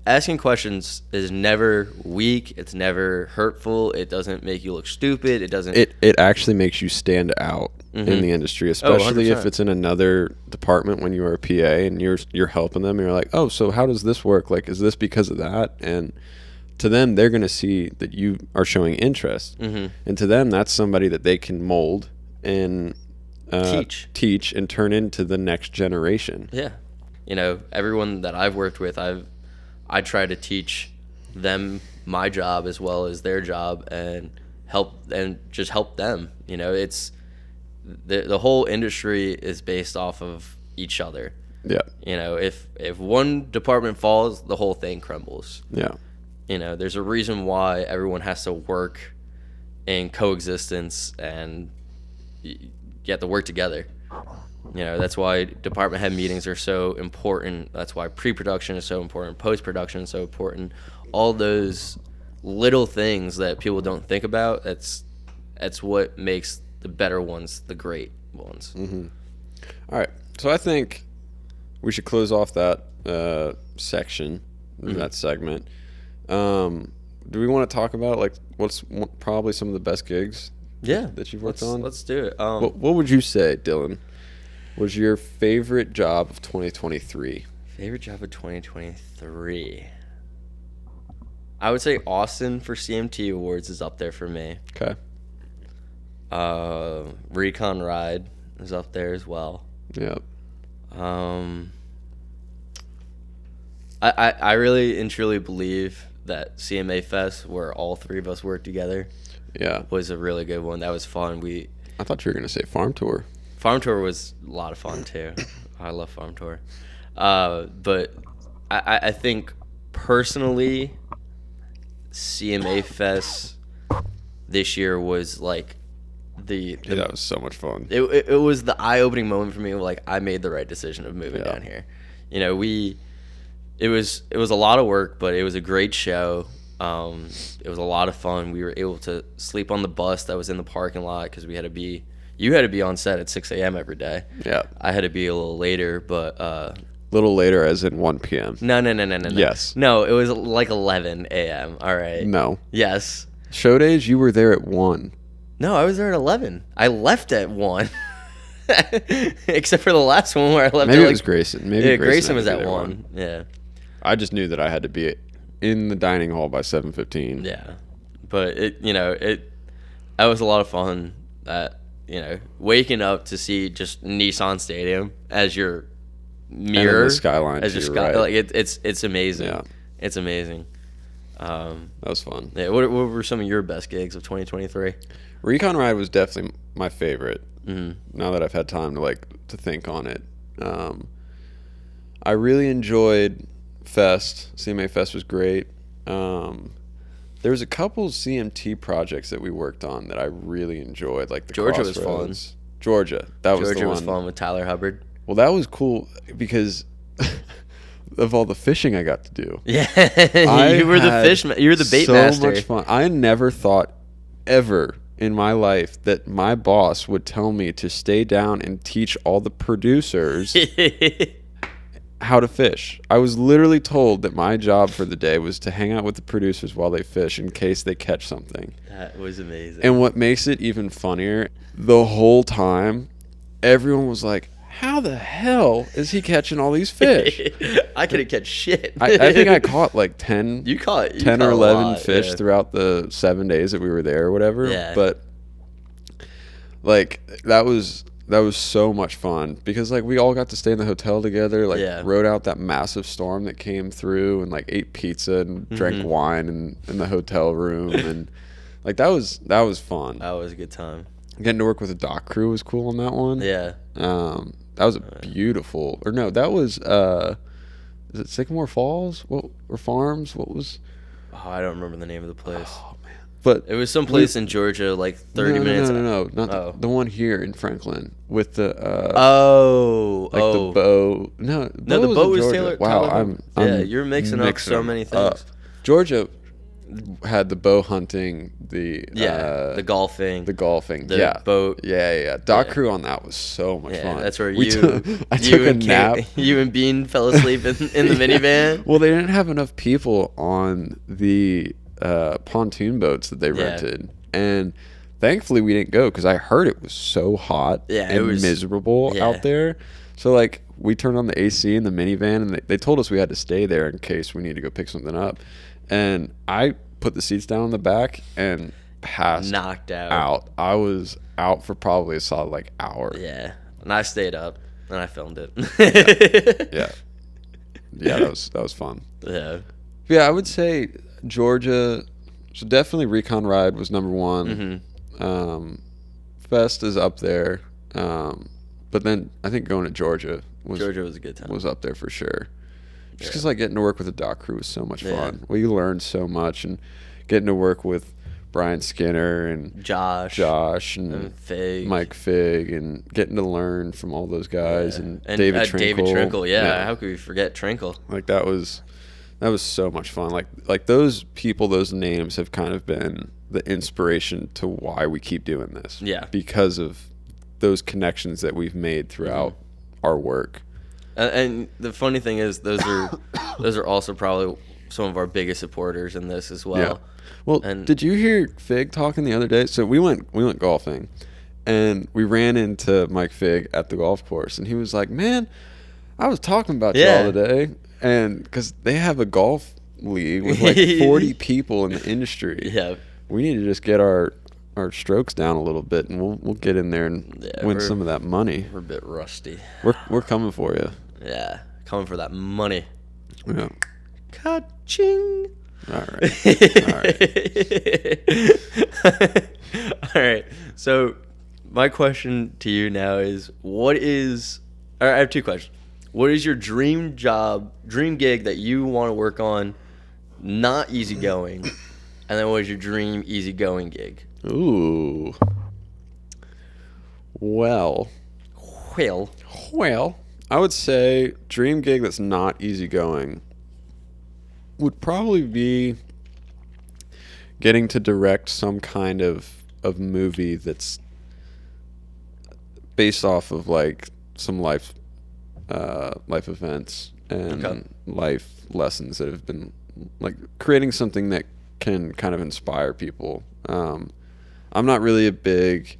asking questions is never weak. It's never hurtful. It doesn't make you look stupid. It doesn't. It actually makes you stand out in the industry, especially if 100%. it's in another department when you are a PA and you're helping them. And you're like, oh, so how does this work? Like, is this because of that? And to them, they're going to see that you are showing interest, and to them, that's somebody that they can mold and teach and turn into the next generation. Yeah, everyone that I've worked with, I try to teach them my job as well as their job and help them. It's the whole industry is based off of each other. Yeah. If one department falls, the whole thing crumbles. Yeah. There's a reason why everyone has to work in coexistence and you have to work together. That's why department head meetings are so important. That's why pre-production is so important. Post-production is so important. All those little things that people don't think about, that's what makes the better ones the great ones. All right. So I think we should close off that section, that segment. Do we want to talk about like what's probably some of the best gigs that you've worked on? Let's do it. What would you say, Dylan, was your favorite job of 2023? Favorite job of 2023? I would say Austin for CMT Awards is up there for me. Okay. Recon Ride is up there as well. Yep. I really and truly believe that CMA Fest, where all three of us worked together, was a really good one. That was fun. I thought you were going to say Farm Tour. Farm Tour was a lot of fun too. I love Farm Tour. But I think personally, CMA Fest this year was like that was so much fun. It was the eye-opening moment for me. Like, I made the right decision of moving down here. It was a lot of work, but it was a great show. It was a lot of fun. We were able to sleep on the bus that was in the parking lot because you had to be on set at 6 a.m. every day. Yeah. I had to be a little later, but a little later as in 1 p.m. No. Yes. No, it was like 11 a.m. All right. No. Yes. Show days, you were there at 1. No, I was there at 11. I left at 1. Except for the last one where I left. Maybe it was Grayson. Grayson was at 1. Yeah. I just knew that I had to be in the dining hall by 7:15. Yeah, but that was a lot of fun. That waking up to see just Nissan Stadium as your mirror, the skyline as your sky, right. like it's amazing. Yeah, it's amazing. That was fun. Yeah. What were some of your best gigs of 2023? Recon Ride was definitely my favorite. Now that I've had time to think on it, I really enjoyed Fest. CMA Fest was great. There was a couple CMT projects that we worked on that I really enjoyed, like the Georgia Crossroads. was fun. Georgia, that was the one. Georgia was fun with Tyler Hubbard. Well, that was cool because of all the fishing I got to do. Yeah, you were the fish. You were the bait master. So much fun. I never thought ever in my life that my boss would tell me to stay down and teach all the producers how to fish. I was literally told that my job for the day was to hang out with the producers while they fish in case they catch something. That was amazing. And what makes it even funnier, the whole time, everyone was like, how the hell is he catching all these fish? I couldn't catch shit. I think I caught like 10 you caught 10 or 11 fish yeah. throughout the 7 days that we were there or whatever. Yeah. But like that was so much fun because like we all got to stay in the hotel together, rode out that massive storm that came through and like ate pizza and drank wine in the hotel room and like that was fun. That was a good time. Getting to work with a dock crew was cool on that one. Yeah. That was a beautiful, or no, that was, is it Sycamore Falls? Or Farms? What was? Oh, I don't remember the name of the place. Oh, man. But it was some place in Georgia, like 30 minutes. No. Not the one here in Franklin with the, the bow. No, the boat was Georgia. Taylor. Wow, Taylor. I'm you're mixing up so many things. Georgia, had the bow hunting, the the golfing, the golfing, the boat. Yeah. Dock crew on that was so much fun. That's where I took a nap. You and Bean fell asleep in the minivan. Well, they didn't have enough people on the pontoon boats that they rented, and thankfully we didn't go because I heard it was so hot and it was miserable out there. So like we turned on the AC in the minivan, and they told us we had to stay there in case we needed to go pick something up. And I put the seats down in the back and knocked out. I was out for probably a solid like hour. Yeah, and I stayed up and I filmed it. Yeah, that was fun. Yeah, I would say Georgia. So definitely Recon Ride was number one. Fest is up there, but then I think going to Georgia was a good time. Was up there for sure. Just because like getting to work with the dock crew was so much fun. Well, you learned so much, and getting to work with Brian Skinner and Josh and Fig. Mike Fig, and getting to learn from all those guys and David Trinkle. David Trinkle, how could we forget Trinkle? Like that was so much fun. Like those people, those names have kind of been the inspiration to why we keep doing this. Yeah, because of those connections that we've made throughout our work. And the funny thing is, those are also probably some of our biggest supporters in this as well. Yeah. Well, did you hear Fig talking the other day? So we went golfing, and we ran into Mike Fig at the golf course, and he was like, "Man, I was talking about you all today," and because they have a golf league with like 40 people in the industry. Yeah, we need to just get our strokes down a little bit, and we'll get in there and win some of that money. We're a bit rusty. We're coming for you. Yeah, coming for that money. Yeah. Ka-ching. All right. All right. So my question to you now is, I have two questions. What is your dream gig that you want to work on, not easygoing? And then what is your dream easygoing gig? Ooh. Well, I would say dream gig that's not easygoing would probably be getting to direct some kind of movie that's based off of like some life events and life lessons that have been like creating something that can kind of inspire people. I'm not really a big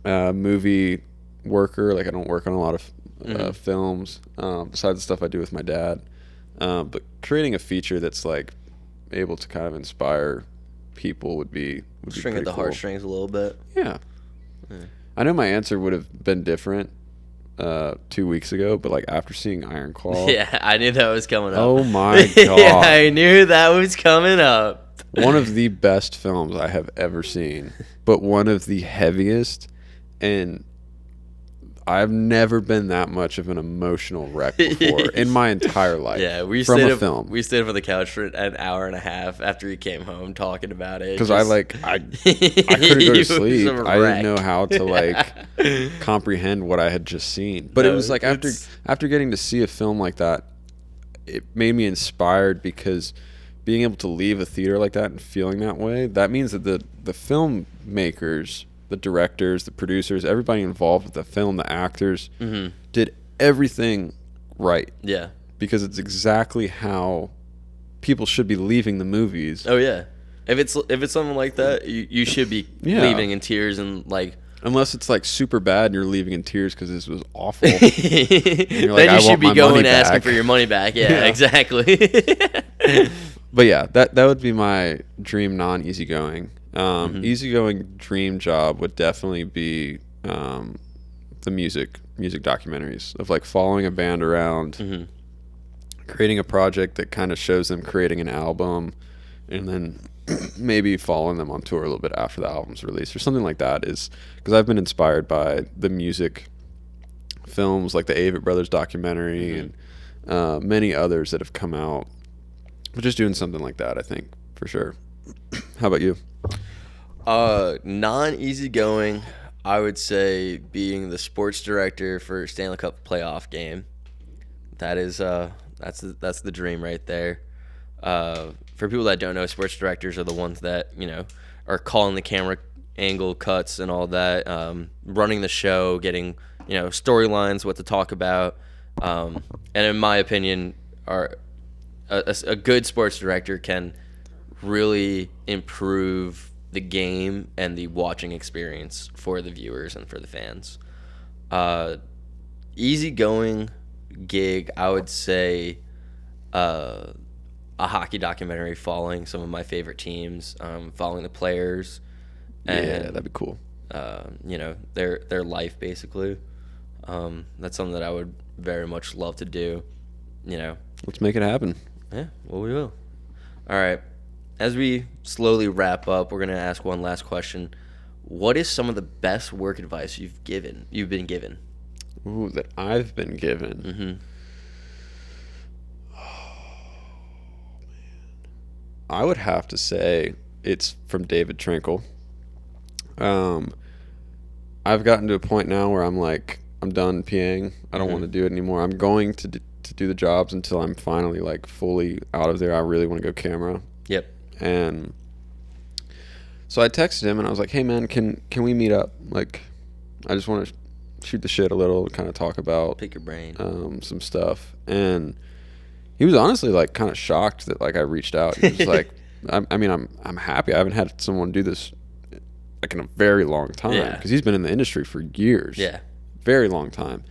movie worker. Like I don't work on a lot of films besides the stuff I do with my dad. But creating a feature that's like able to kind of inspire people would be string at the heartstrings a little bit. Yeah. I know my answer would have been different 2 weeks ago, but like after seeing Iron Claw, I knew that was coming up. Oh my god! I knew that was coming up. One of the best films I have ever seen, but one of the heaviest, and I've never been that much of an emotional wreck before in my entire life. Yeah, we stayed up on the couch for an hour and a half after he came home talking about it. Because I couldn't go to sleep. I didn't know how to like comprehend what I had just seen. But it was like after getting to see a film like that, it made me inspired, because being able to leave a theater like that and feeling that way, that means that the filmmakers, the directors, the producers, everybody involved with the film, the actors, did everything right. Yeah. Because it's exactly how people should be leaving the movies. Oh yeah. If it's something like that, you should be leaving in tears and like. Unless it's like super bad and you're leaving in tears because this was awful. Then you should be going asking for your money back. Yeah. Exactly. But yeah, that would be my dream non-easygoing. Easygoing dream job would definitely be the music documentaries of like following a band around, creating a project that kind of shows them creating an album, and then maybe following them on tour a little bit after the album's released or something like that. Is because I've been inspired by the music films like the Avett Brothers documentary and many others that have come out. But just doing something like that, I think, for sure. How about you? Non-easygoing, I would say being the sports director for Stanley Cup playoff game. That is that's the dream right there. for people that don't know, sports directors are the ones that, are calling the camera angle cuts and all that, running the show, getting, storylines, what to talk about. And in my opinion, a good sports director can really improve the game and the watching experience for the viewers and for the fans. Easygoing gig, I would say, a hockey documentary following some of my favorite teams, following the players, and Yeah, that'd be cool. Their life basically. That's something that I would very much love to do. Let's make it happen. Yeah, well, we will. All right. As we slowly wrap up, we're gonna ask one last question. What is some of the best work advice you've been given? Ooh, that I've been given. Mm-hmm. I would have to say it's from David Trinkle. I've gotten to a point now where I'm like, I'm done PAing. I don't want to do it anymore. I'm going to do the jobs until I'm finally like fully out of there. I really want to go camera. Yep. And so I texted him and I was like, hey man, can we meet up? Like, I just want to shoot the shit a little, kind of talk about Pick your brain. some stuff. And he was honestly like kind of shocked that like I reached out. He was like, I mean, I'm happy. I haven't had someone do this like in a very long time because he's been in the industry for years. Yeah. Very long time.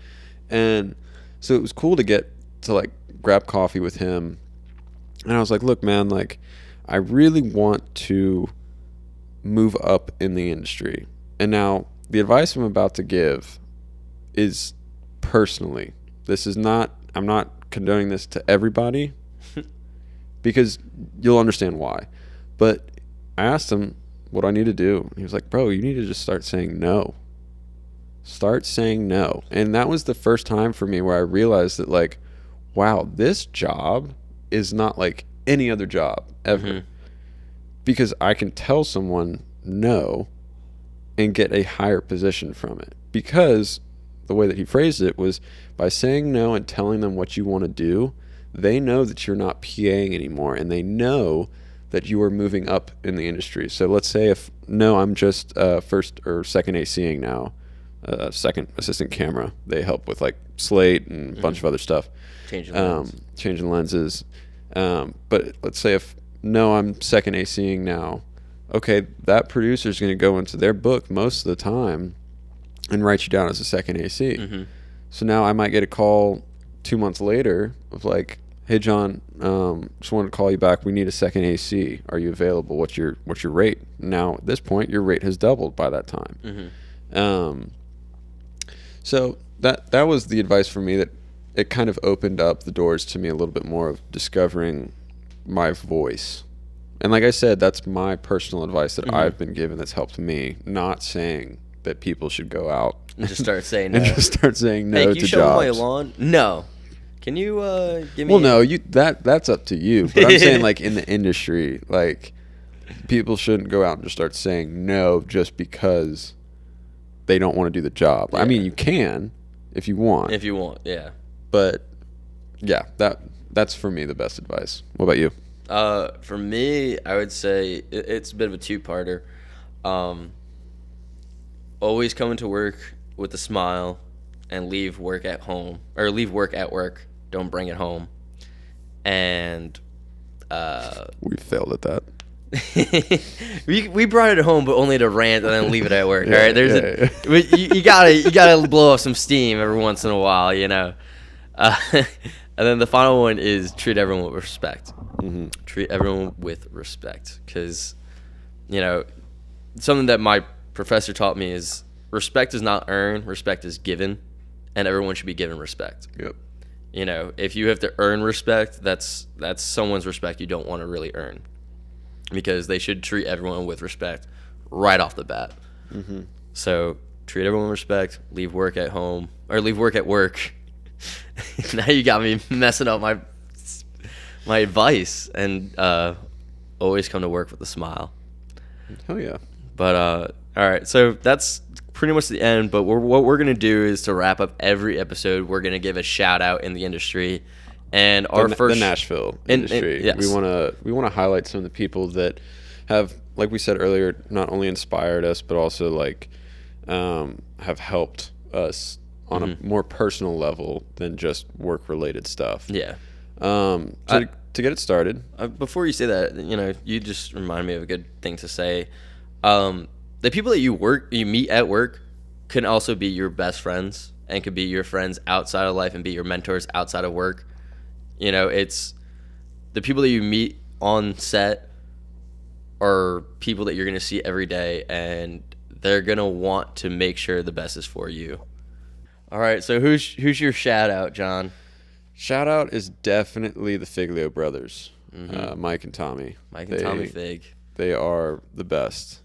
And so it was cool to get to like grab coffee with him. And I was like, look, man, like I really want to move up in the industry. And now the advice I'm about to give is personally. I'm not condoning this to everybody because you'll understand why. But I asked him what I need to do. And he was like, bro, you need to just start saying no. Start saying no. And that was the first time for me where I realized that like, wow, this job is not like any other job ever. Mm-hmm. Because I can tell someone no and get a higher position from it. Because the way that he phrased it was by saying no and telling them what you want to do, they know that you're not PAing anymore and they know that you are moving up in the industry. So let's say I'm just first or second ACing now, second assistant camera. They help with like Slate and a bunch of other stuff. Changing lenses. But let's say I'm second ACing now. Okay, that producer is going to go into their book most of the time and write you down as a second AC. Mm-hmm. So now I might get a call 2 months later of like, hey John, just wanted to call you back. We need a second AC. Are you available? What's your rate? Now at this point, your rate has doubled by that time. Mm-hmm. So that was the advice for me, that it kind of opened up the doors to me a little bit more of discovering my voice. And like I said, that's my personal advice that I've been given that's helped me, not saying that people should go out and just start saying no. And just start saying no to jobs. Hey, can you show my lawn? No. Can you give me? Well, no, that's up to you. But I'm saying like in the industry, like people shouldn't go out and just start saying no just because they don't want to do the job. Yeah. I mean, you can if you want. If you want, yeah. But yeah, that's for me the best advice. What about you? For me, I would say it's a bit of a two-parter. Always come into work with a smile and leave work at home, or leave work at work. Don't bring it home. And we failed at that. we brought it home, but only to rant and then leave it at work. Yeah, all right, you gotta blow off some steam every once in a while, you know. And then the final one is treat everyone with respect. Mm-hmm. Treat everyone with respect, because something that my professor taught me is respect is not earned, respect is given, and everyone should be given respect. Yep. If you have to earn respect, that's someone's respect you don't want to really earn, because they should treat everyone with respect right off the bat. Mm-hmm. So treat everyone with respect, leave work at home, or leave work at work. Now you got me messing up my advice, and always come to work with a smile. Hell yeah. But all right, so that's pretty much the end. But what we're gonna do is, to wrap up every episode, we're gonna give a shout out in the industry, And our first the Nashville industry. yes. We want to highlight some of the people that have, like we said earlier, not only inspired us but also like have helped us on a more personal level than just work related stuff. Yeah. To get it started. Before you say that, you just remind me of a good thing to say. The people that you meet at work can also be your best friends and could be your friends outside of life and be your mentors outside of work. It's the people that you meet on set are people that you're going to see every day, and they're going to want to make sure the best is for you. All right, so who's your shout out, John? Shout out is definitely the Figlio brothers, Mike and Tommy. Tommy Fig. They are the best.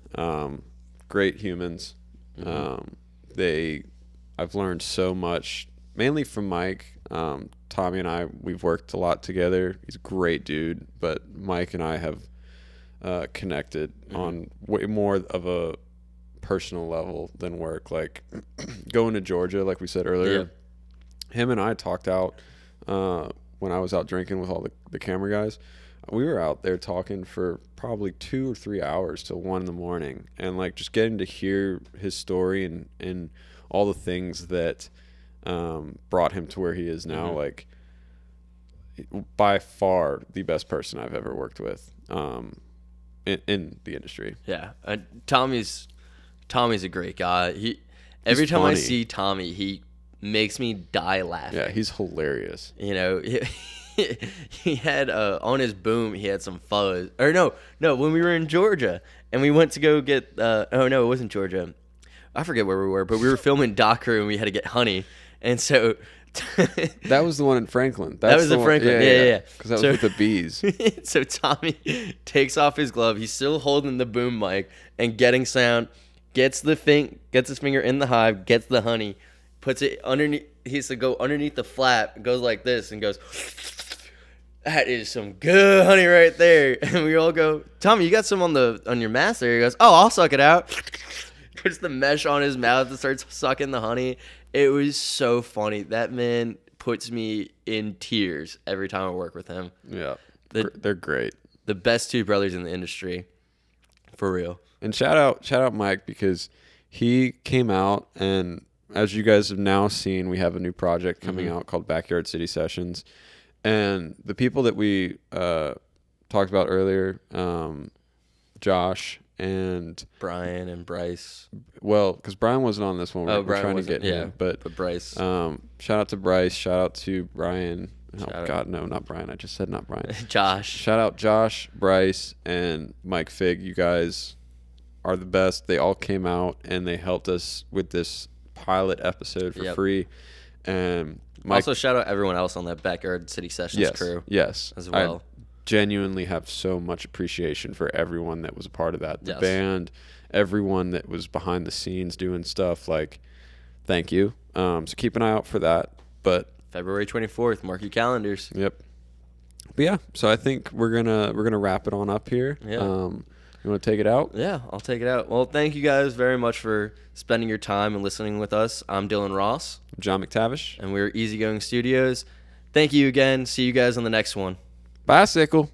Great humans. I've learned so much, mainly from Mike. Tommy and I, we've worked a lot together. He's a great dude, but Mike and I have connected on way more of a personal level than work. Like going to Georgia, like we said earlier, him and I talked out when I was out drinking with all the camera guys. We were out there talking for probably 2 or 3 hours till 1 a.m, and like just getting to hear his story and all the things that brought him to where he is now. Like by far the best person I've ever worked with in the industry. Yeah, Tommy's a great guy. Every time I see Tommy, he makes me die laughing. Yeah, he's hilarious. He had on his boom, he had some fuzz. Or no, when we were in Georgia and we went to go get it wasn't Georgia. I forget where we were, but we were filming Docker and we had to get honey. And so that was the one in Franklin. That was the Franklin. Yeah. Because that was with the bees. So Tommy takes off his glove. He's still holding the boom mic and getting sound. Gets his finger in the hive. Gets the honey. Puts it underneath. He has to go underneath the flap. Goes like this and goes. That is some good honey right there. And we all go, Tommy, you got some on your mask there. He goes, oh, I'll suck it out. Puts the mesh on his mouth and starts sucking the honey. It was so funny. That man puts me in tears every time I work with him. Yeah, they're great. The best two brothers in the industry, for real. And shout out Mike, because he came out, and as you guys have now seen, we have a new project coming out called Backyard City Sessions. And the people that we talked about earlier, Josh and Brian and Bryce. Well, because Brian wasn't on this one. We're trying to get him. Yeah, but Bryce. Shout out to Bryce. Shout out to Brian. No, not Brian. I just said not Brian. Josh. Shout out Josh, Bryce, and Mike Fig. You guys are the best. They all came out and they helped us with this pilot episode for free. And Mike, also shout out everyone else on that Backyard City Sessions crew. Yes, as well. I genuinely have so much appreciation for everyone that was a part of that. The Yes. band, everyone that was behind the scenes doing stuff. Like, thank you. So keep an eye out for that. But February 24th, mark your calendars. Yep. But yeah, so I think we're gonna wrap it on up here. Yeah. You want to take it out? Yeah, I'll take it out. Well, thank you guys very much for spending your time and listening with us. I'm Dylan Ross. I'm John McTavish. And we're Easygoing Studios. Thank you again. See you guys on the next one. Bicycle.